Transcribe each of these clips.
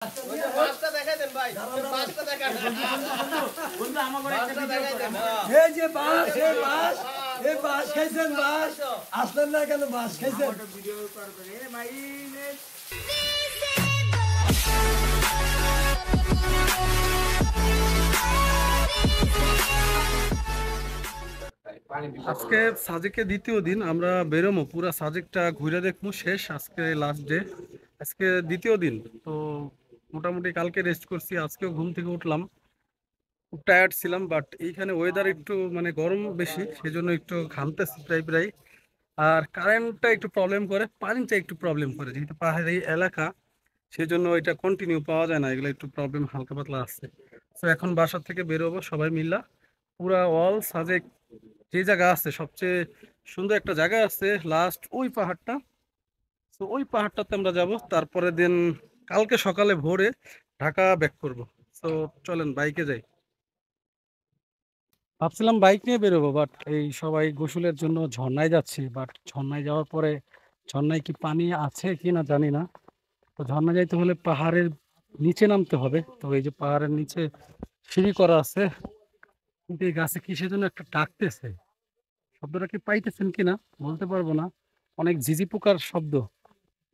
এই যে বাস, এই বাস, এই বাস খাইছেন, বাস আসলেন না কেন? বাস খাইছেন? আজকে সাজেকে দ্বিতীয় দিন আমরা বেরোমো, পুরা সাজেকটা ঘুরে দেখবো। শেষ আজকে লাস্ট ডে, আজকে দ্বিতীয় দিন। তো মোটামুটি কালকে রেস্ট করছি, আজকেও ঘুম থেকে উঠলাম, খুব টায়ার্ড ছিলাম। বাট এইখানে ওয়েদার একটু মানে গরম বেশি, সেজন্য একটু ঘামতেছি প্রায় প্রায়। আর কারেন্টটা একটু প্রবলেম করে, পানিটা একটু প্রবলেম করে, যেহেতু পাহাড়ি এলাকা সেজন্য এটা কন্টিনিউ পাওয়া যায় না, এগুলো একটু প্রবলেম হালকা পাতলা আছে। তো এখন বাসা থেকে বেরোবো সবাই মিল্লা, পুরা অল সাজেক যে জায়গা আছে সবচেয়ে সুন্দর একটা জায়গা আছে লাস্ট ওই পাহাড়টা। তো ওই পাহাড়টাতে আমরা যাব, তারপরে দিন কালকে সকালে ভোরে ঢাকা ব্যাক করব। তো চলেন বাইকে যাই। ভাবছিলাম বাইক নিয়ে বেরোবো, বাট এই সবাই গোসলের জন্য ঝর্ণায় যাচ্ছি। বাট ঝর্ণায় যাওয়ার পরে ঝর্ণায় কি পানি আছে কি না জানি না। তো ঝর্ণা যাইতে হলে পাহাড়ের নিচে নামতে হবে। তো এই যে পাহাড়ের নিচে সিঁড়ি করা আছে, কিন্তু এই গাছে কিসের জন্য একটা ডাকতেছে, শব্দটা কি পাইতেছেন কিনা বলতে পারবো না। অনেক ঝিঝি পোকার শব্দ,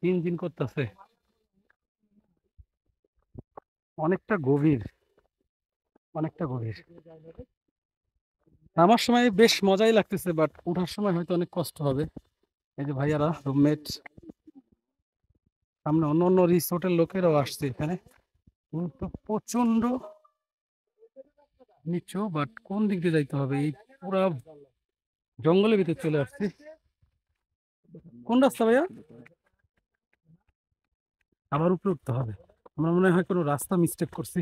জিন করতেছে, অনেকটা গভীর, অনেকটা গভীর। নামার সময় বেশ মজাই লাগতেছে, বাট ওঠার সময় হয়তো অনেক কষ্ট হবে। এই যে ভাইয়ারা রুমমেট, সামনে অন্য অন্য রিসোর্টের লোকেরাও আসছে এখানে, কিন্তু প্রচন্ড নিচু। বাট কোন দিক দিয়ে যাইতে হবে? এই পুরা জঙ্গলের ভিতরে চলে আসছি। কোন রাস্তা ভাইয়া? আবার উপরে উঠতে হবে। আমার মনে হয় কোনো রাস্তা মিস্টেক করছি।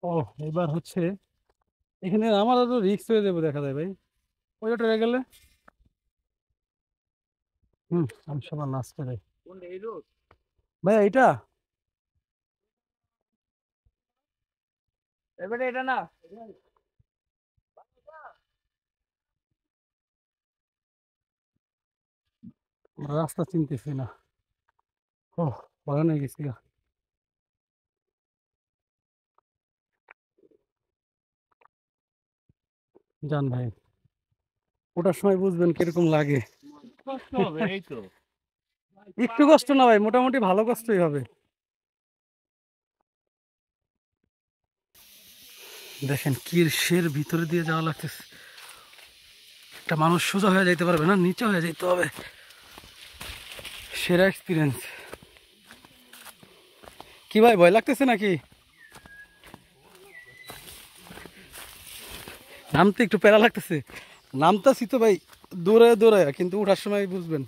ও, এবার হচ্ছে এখানে আমার আরো রিস্ক হয়ে যাবে দেখা যায় ভাই, ওইটা রয়ে গেলে। আমি সবার নাচতে যাই ভাইয়া। এটা এবারে এটা না, রাস্তা চিনতেছি না। ও, বাগানে গেছি গা। জান ভাই, ওটার সময় বুঝবেন কিরকম লাগে। কষ্ট হবে এই তো। একটু কষ্ট না ভাই, মোটামুটি ভালো কষ্টই হবে। দেখেন কিসের ভিতরে দিয়ে যাওয়া লাগতেছে। একটা মানুষ সোজা হয়ে যাইতে পারবে না, নিচে হয়ে যাইতে হবে। সেরা এক্সপিরিয়েন্স। কি ভাই, ভয় লাগতেছে নাকি? নামতে একটু প্যারা লাগতেছে। নামতাছি তো ভাই দৌড়ায় দৌড়ায়, কিন্তু উঠার সময় বুঝবেন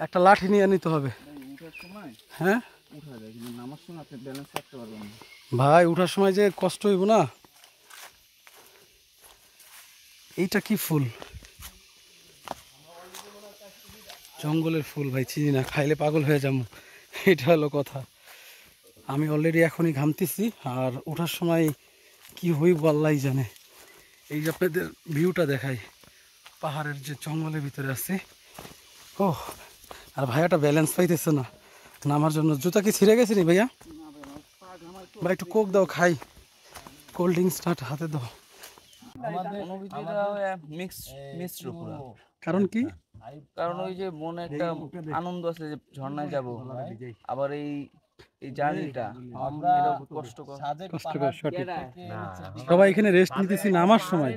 একটা লাঠি নিয়ে নিতে হবে। উঠার সময় হ্যাঁ উঠা যায়, কিন্তু নামার সময় আপনি ব্যালেন্স রাখতে পারবেন না। ভাই, উঠার সময় যে কষ্ট হইব না। এইটা কি ফুল? জঙ্গলের ফুল ভাই, চিনি না, খাইলে পাগল হয়ে যাবো, এটা হলো কথা। আমি অলরেডি এখনই ঘামতেছি, আর ওঠার সময় কি হইব আল্লাহই জানে। এই যে আপনাদের ভিউটা দেখাই, পাহাড়ের যে জঙ্গলের ভিতরে আছে। ও, আর ভাইয়াটা ব্যালেন্স পাইতেছে না নামার জন্য। জুতা কি ছিঁড়ে গেছে নি ভাইয়া? ভাই একটু কোক দাও, খাই। কোল্ড ড্রিঙ্কস হাতে দাও। অনুভূতিটা মিশ্র পুরো। কারণ কি? কারণ ওই যে মনে একটা আনন্দ আছে যে ঝর্ণায় যাব, আবার এই এই জার্নিটা কষ্টকর। কষ্টকর, সঠিক। সবাই এখানে রেস্ট নিতেছি নামার সময়।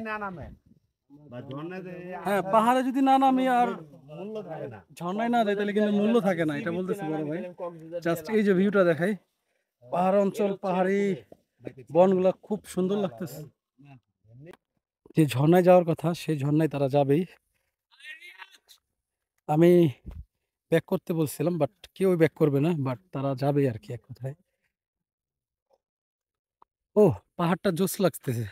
হ্যাঁ, পাহাড়ে যদি না নামি আর ঝর্ণায় না যাই তাহলে কিন্তু মূল্য থাকে না, এটা বলতেছি বড় ভাই। জাস্ট এই যে ভিউটা দেখাই, পাহাড় অঞ্চল, পাহাড়ি বনগুলা খুব সুন্দর লাগতেছে। যে ঝর্ণায় যাওয়ার কথা সেই ঝর্ণায় তারা যাবেই। আমি ব্যাক করতে বলছিলাম, বাট কেউ ব্যাক করবে না, বাট তারা যাবে আর কি এক কথায়। ও, পাহাড়টা জোস লাগতেছে,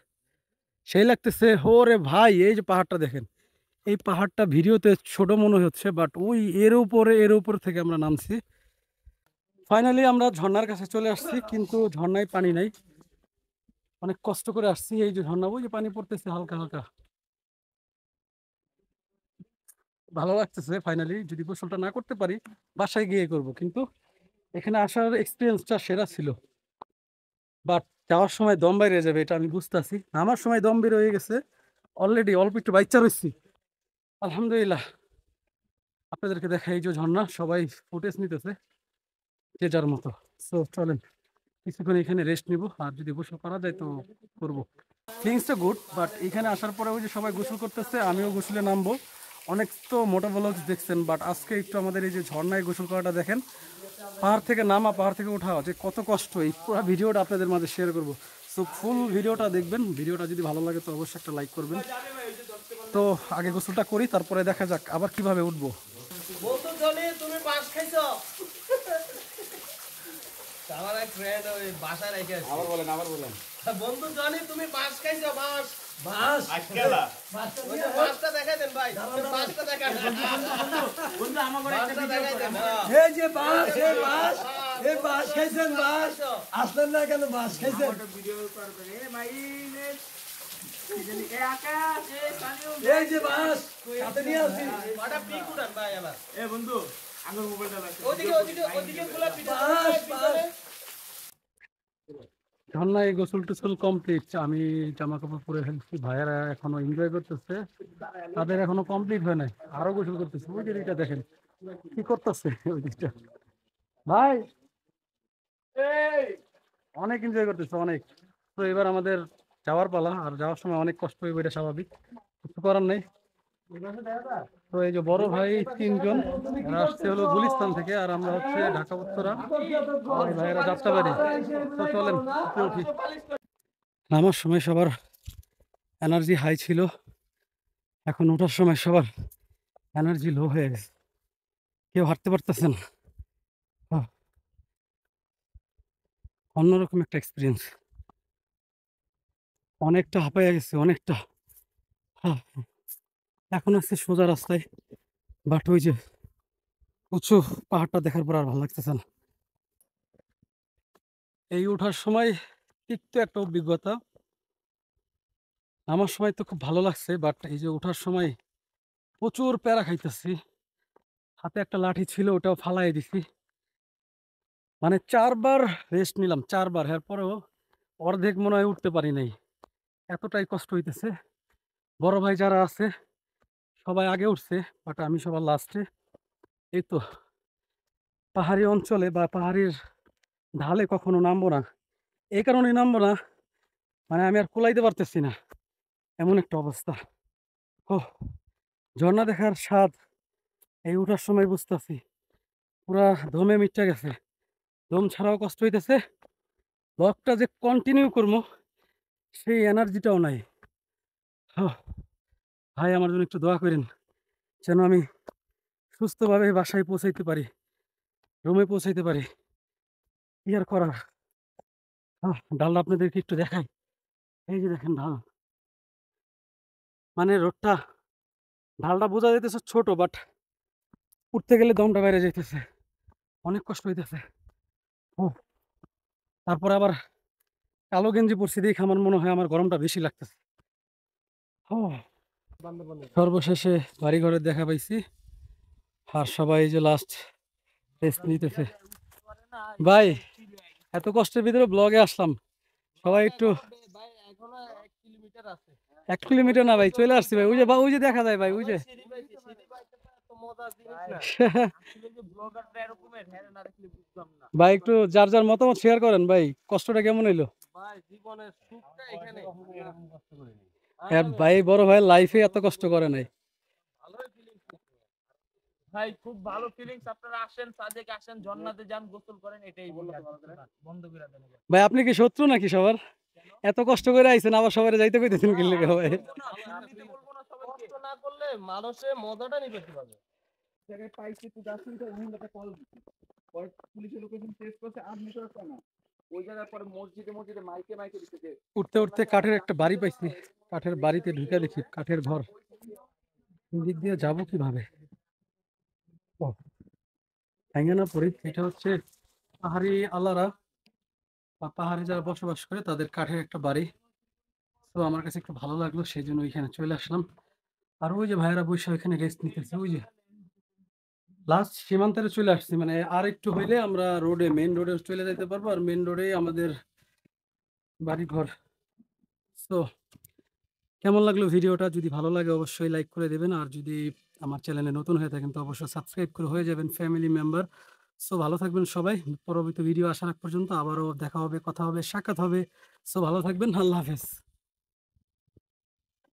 সেই লাগতেছে। ওরে ভাই, এই যে পাহাড়টা দেখেন, এই পাহাড়টা ভিডিওতে ছোট মনে হচ্ছে, বাট ওই এর উপরে থেকে আমরা নামছি। ফাইনালি আমরা ঝর্ণার কাছে চলে আসছি, কিন্তু ঝর্ণায় পানি নাই। অনেক কষ্ট করে আসছি। এই যে ঝর্ণা, ওই যে পানি পড়তেছে হালকা হালকা, ভালো লাগতেছে। ফাইনালি যদি গোসলটা না করতে পারি বাসায় গিয়ে করব, কিন্তু এখানে আসার এক্সপিরিয়েন্সটা সেরা ছিল, বাট যাওয়ার সময় দম বাইরে যাবে এটা আমি বুঝতেছি। আমার সময় দম বের হয়ে গেছে অলরেডি, অল্প একটু বাচ্চা রয়েছি। আলহামদুলিল্লাহ, আপনাদেরকে দেখা এই যে ঝর্ণা, সবাই ফুটেজ নিতেছে যে যার মতো। সো চলেন কিছুক্ষণ এখানে রেস্ট নিব, আর যদি গোসল করা যায় তো করবো। ফিলিংসটা গুড, বাট এখানে আসার পরে ওই যে সবাই গোসল করতেছে, আমিও গোসলে নামবো। অনেক তো মোটা ব্লগস দেখছেন, বাট আজকে একটু আমাদের এই যে ঝর্ণায় গোসল করাটা দেখেন। পাহাড় থেকে নামা, পাহাড় থেকে ওঠা যে কত কষ্ট, এই পুরো ভিডিওটা আপনাদের মাঝে শেয়ার করবো। সো ফুল ভিডিওটা দেখবেন, ভিডিওটা যদি ভালো লাগে তো অবশ্যই একটা লাইক করবেন। তো আগে গোসলটা করি, তারপরে দেখা যাক আবার কিভাবে উঠবো। বন্ধু জনি তুমি বাস খাইছো? আমার এক ফ্রেন্ড ওই বাসায় রেখে আছে। আবার বলেন। বন্ধু জনি তুমি বাস খাইছো? বাস আজকালা বাসটা দেখাই দেন ভাই, বাসটা দেখান। বন্ধু আমার ঘরে একটা দেখাই দেন। এই যে বাস, এই বাস খাইছেন? বাস আসলেন না কেন? বাস খাইছেন? ভিডিও করবে রে ভাই। এই যে বাস সাথে নিয়ে আসি, ওটা পিক উঠান ভাই। আবার এ বন্ধু আমার মোবাইলটা রাখ, ওদিকে খোলা পিছনে। ঝর্ণায় গোসল টোসল কমপ্লিট, আমি জামা কাপড় পরে ফেলছি, ভাইয়ারা এখনো এনজয় করতেছে, তাদের এখনো কমপ্লিট হয় নাই, আরো গোসল করতেছে। ওই যে দিকটা দেখেন কি করতেছে, ওই দিকটা ভাই অনেক এনজয় করতেছে অনেক। তো এবার আমাদের যাওয়ার পালা, আর যাওয়ার সময় অনেক কষ্ট হইবে, এটা স্বাভাবিক, কিছু করার নেই। তো এই যে বড় ভাই তিনজন, এরা আসছে হলো গুলিস্তান থেকে, আর আমরা হচ্ছে ঢাকা উত্তরা, আর এই ভাইয়েরা যাত্রাবাড়ি। তো চলেন উপরে উঠি। নামার সময় সবার এনার্জি হাই ছিল, এখন ওঠার সময় সবার এনার্জি লো হয়ে গেছে, কেউ হাঁটতে পারতেছে না। অন্যরকম একটা এক্সপিরিয়েন্স, অনেকটা হাঁপাইয়া গেছে অনেকটা। এখন আছে সোজা রাস্তায়, বাট ওই যে উঁচু পাহাড়টা দেখার পর আর ভালো লাগতেছে না। এই ওঠার সময় একটু একটা অভিজ্ঞতা, আমার সময় তো খুব ভালো লাগছে, বাট এই যে ওঠার সময় প্রচুর প্যারা খাইতেছি। হাতে একটা লাঠি ছিল, ওটাও ফালাই দিছি, মানে 4বার রেস্ট নিলাম, 4বার, এরপরেও অর্ধেক মনে হয় উঠতে পারি নাই, এতটাই কষ্ট হইতেছে। বড় ভাই যারা আছে সবাই আগে উঠছে, বাট আমি সবার লাস্টে। এই তো পাহাড়ি অঞ্চলে বা পাহাড়ির ঢালে কখনো নামবো না, এই কারণেই নামবো না, মানে আমি আর কুলাইতে পারতেছি না, এমন একটা অবস্থা। ও, ঝর্ণা দেখার স্বাদ এই উঠার সময় বুঝতেছি, পুরা দমে মিটে গেছে, দম ছাড়াও কষ্ট হইতেছে। ব্লগটা যে কন্টিনিউ করবো সেই এনার্জিটাও নাই। ভাই আমার জন্য একটু দোয়া করেন, যেন আমি সুস্থভাবে বাসায় পৌঁছাইতে পারি, রুমে পৌঁছাইতে পারি। কি আর করার। ডালটা আপনাদেরকে একটু দেখাই, এই যে দেখেন ঢাল, মানে রোডটা, ঢালটা বোঝা যাইতেছে ছোট, বাট উঠতে গেলে দমটা বাইরে যাইতেছে, অনেক কষ্ট হইতেছে। ও, তারপর আবার কালো গেঞ্জি পরছি দেখে আমার মনে হয় আমার গরমটা বেশি লাগতেছে। সর্বশেষে বাড়িঘরের দেখা পাইছি, আর সবাই যে লাস্ট রেস্ট নিতেছে। ভাই এত কষ্টের ভিতরে ব্লগে আসলাম, সবাই একটু। 1 কিলোমিটার না ভাই, চলে আসছি ভাই, ওই যে ওই যে দেখা যায় ভাই, ওই যে ভাই একটু যার যার মতামত শেয়ার করেন ভাই, কষ্টটা কেমন হইলো ভাই? বড় ভাই লাইফে এত কষ্ট করে নাই ভাই, খুব ভালো ফিলিংস। আপনারা আসেন, সাজেকে আসেন, ঝর্ণাতে যান, গোসল করেন, এটাই বন্ধ করে দেন ভাই। আপনি কি শত্রু নাকি সবার? এত কষ্ট করে আইছেন আবার সবাই যাইতে কইতেছেন কি লাগে ভাই? কষ্ট না করলে মানুষের মজাটা নিতে পারবে। উঠতে উঠতে কাঠের একটা বাড়ি পাইছি, কাঠের বাড়িতে ঢুকে দেখি কাঠের ঘর, দিক দিয়ে যাবো কিভাবে? ভেঙে না পড়ি। এটা হচ্ছে পাহাড়ি আলারা বা পাহাড়ে যারা বসবাস করে তাদের কাঠের একটা বাড়ি। তো আমার কাছে একটু ভালো লাগলো, সেই জন্য ওইখানে চলে আসলাম। আর ওই যে ভাইয়েরা বসে ওইখানে রেস্ট নিতেছে, ওই যে লাস্ট সীমান্তে চলে আসছি, মানে আর একটু হইলে আমরা রোডে, মেইন রোডে চলে যেতে পারবো, আর মেইন রোডে আমাদের বাড়ি ঘর। সো কেমন লাগলো ভিডিওটা? যদি ভালো লাগে অবশ্যই লাইক করে দেবেন, আর যদি আমার চ্যানেলে নতুন হয়ে থাকেন তো অবশ্যই সাবস্ক্রাইব করে হয়ে যাবেন ফ্যামিলি মেম্বার। সো ভালো থাকবেন সবাই, পরবর্তী ভিডিও আসার আগ পর্যন্ত আবারও দেখা হবে, কথা হবে, সাক্ষাৎ হবে। সো ভালো থাকবেন, আল্লাহ হাফেজ।